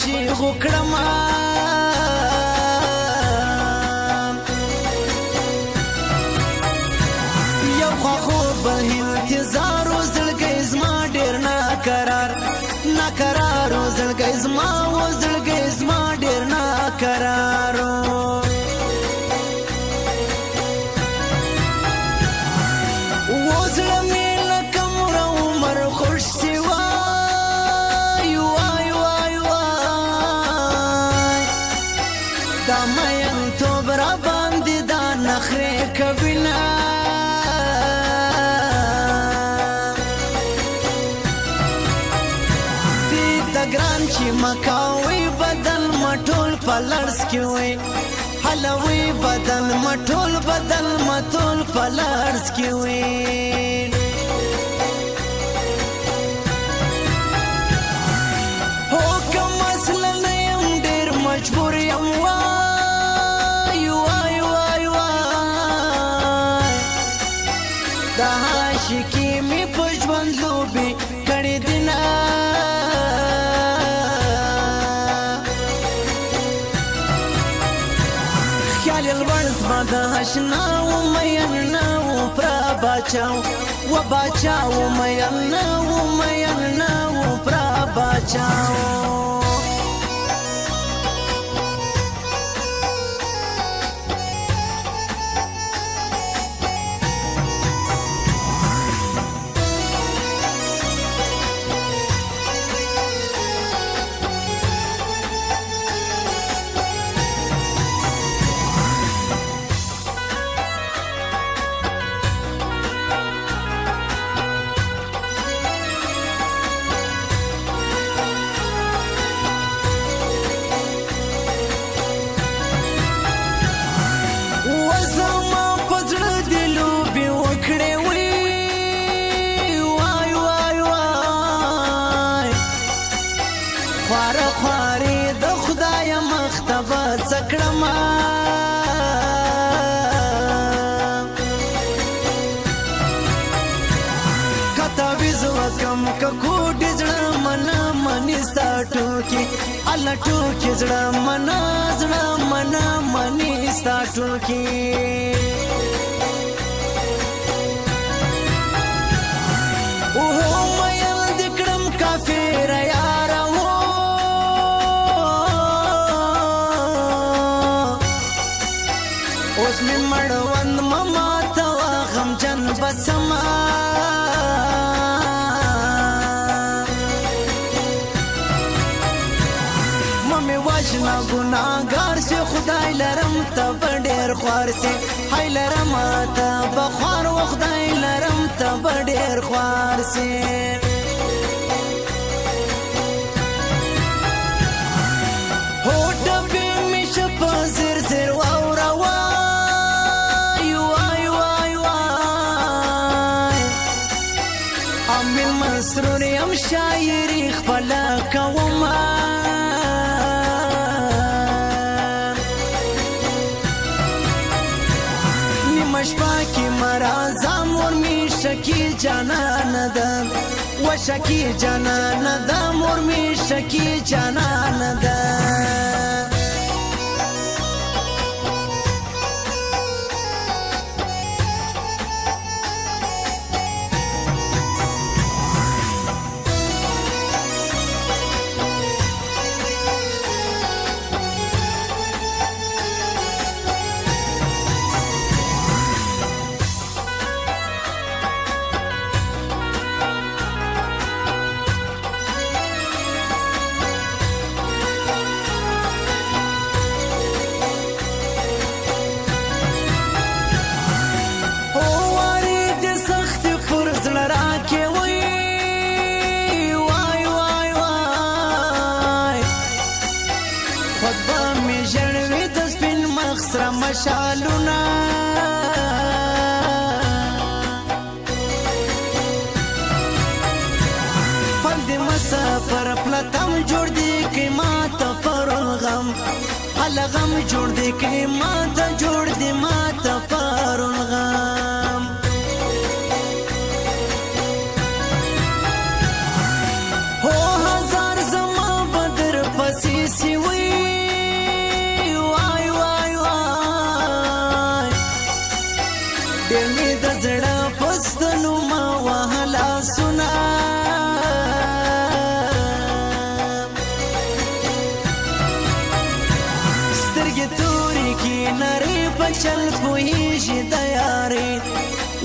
چې غوکړم یو خو به انتظار و زړګی زما ډېر ناقرار و زړګی زما ډېر ناقرار و زړه مې لکه مور عمر خوش سوی دا مینتوب را باندې دا نخرې کوینه دې ته ګران چې مکاوی بدل مټول په لړز کې وی حلوی بدل مټول په لړز کې وی هو کوم مسله نه یم ډېر مجبور یم دا عاشقي مې په ژوند لوبې کړې دي نه خیال لوړ زما د اشنا و مین نه و پرا باچاو و باچاو مین نه و پرا باچاو خوارې د خدای مختبه څکړم کته وزوکم که کوډې زړه منا منې ستا ټوکې الله ټوکې زړه منا منې ستا ټوکې اوهو میل دې کړم کافر یاره اوس مې مړوند مما ته غمجن بسما ممې وژنه ګناهګار سي خدای لرم ته به ډېر خوار سي هی لرم ته به خوار و خدای لرم ته به ډېر خوار سي هو ډبې مې شپه زر زر واوروه مسرور یم شاعري خپله کومه نیمه شپه کې مرازه مور مې شکي جانانه ده و شکي جانانه ده مور مې شکي جانانه ده سره مشالونه پند مسافر پلتم جوړ دی کې ما ته پر غم هل غم جوړ دی کې ما ته جوړ دی ما ته پر غم هو هزار زما بدر پسې نری پچل پوهیږي د یاري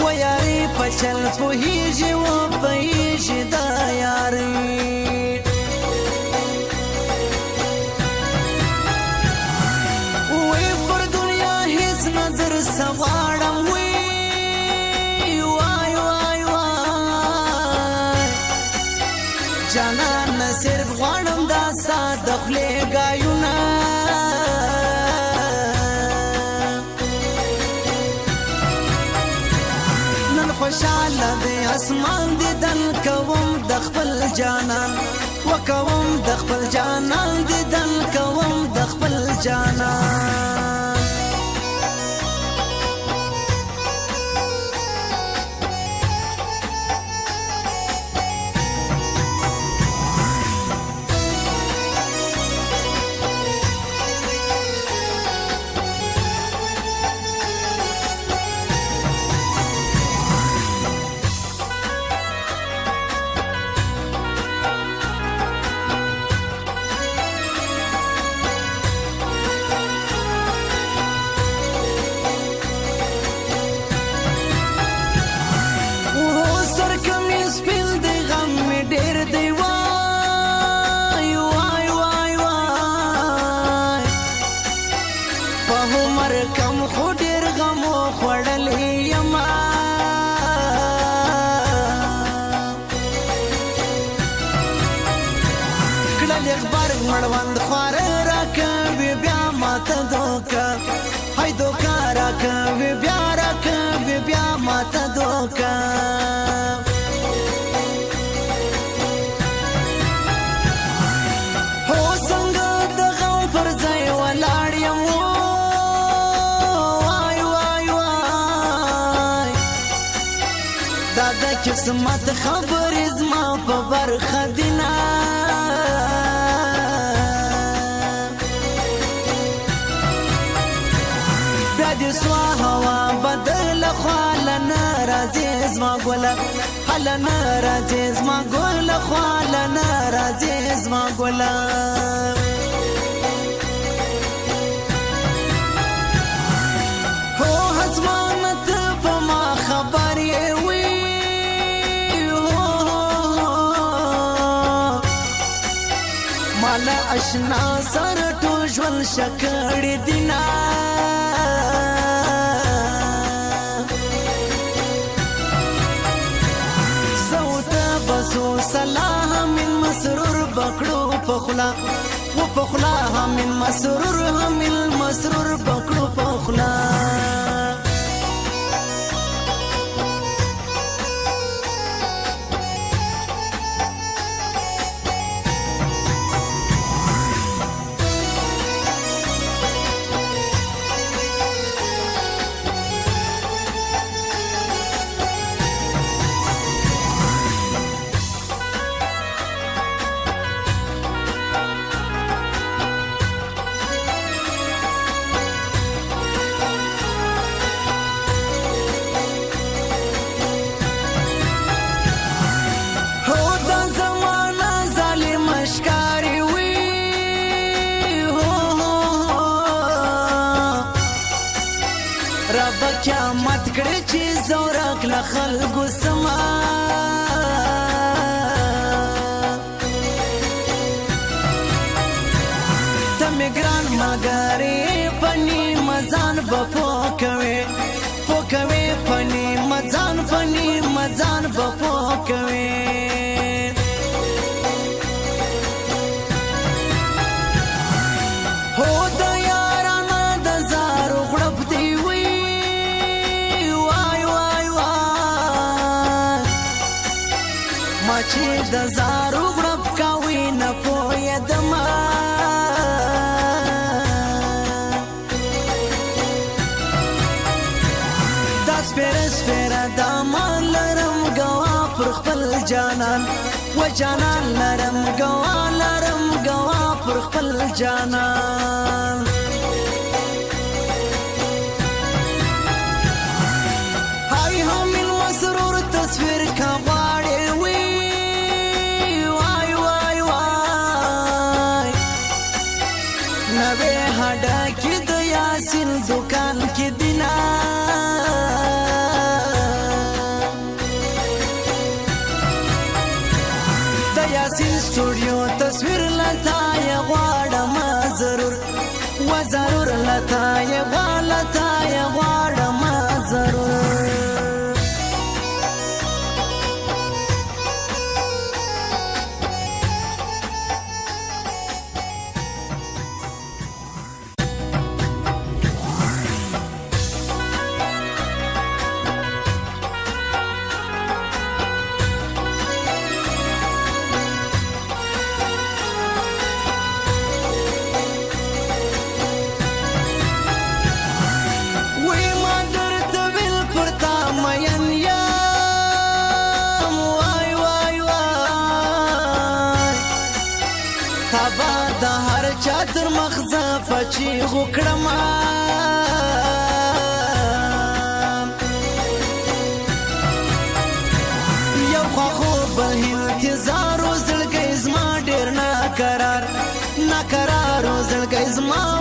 و یاري پچل پوهیږي و پوهیږي د یاري وی پر دنیا هیڅ نظر سواړم وی وای وای وای جانان صرف غواړم دا ساده خولې ګایونه خوشاله دی اسمان دیدن کوم د خپل جانان وکوم د خپل جانان دیدن کوم د خپل جانان کم خو ډیر غمو خوړلې یما کړل اخبار مړوند خوار راکوي بیا ماته دوکا هاي دوکا راکوي بیا ماته دوکا هو څنګه د غم پر ځای ولاړ یم قسمت خبر زما په برخه دینا بیا دې سوا هوا بدل خواله ناراضي زما ګله هله ناراضي زما ګله خواله ناراضي زما ګله هو حزمانت په ما خبر یې مالا اشنا سر تو ژوند شکړ دینا صوت بسو سلام من مسرور بکړو پخلا و پخلا من مسرور بکړو پخلا رب قیامت کړي چې زورک له خلکو سما ته مې ګران مګارې پني مزان به پوکوي پني مزان به پوکوي هو د یارانه د زارو غړپ دی چې د زارو غړپ کوي نه پوهېدمه دا سپېره دا مان لرم ګوا پر خپل جانان و جانان لرم ګوا پر خپل جانان هاي همین مسرور تصویر کا غواړې نوې هډه کې د یاسین دکان کې دینا د یاسین سټوډیو تصویر لتا یا غواړم ضرور و ضرور لتا یا غواړم ضرور د هر چا تر مخزه پچی غکړم یو خو بل انتظار زړګی زما ډیر ناقرار زړګی زما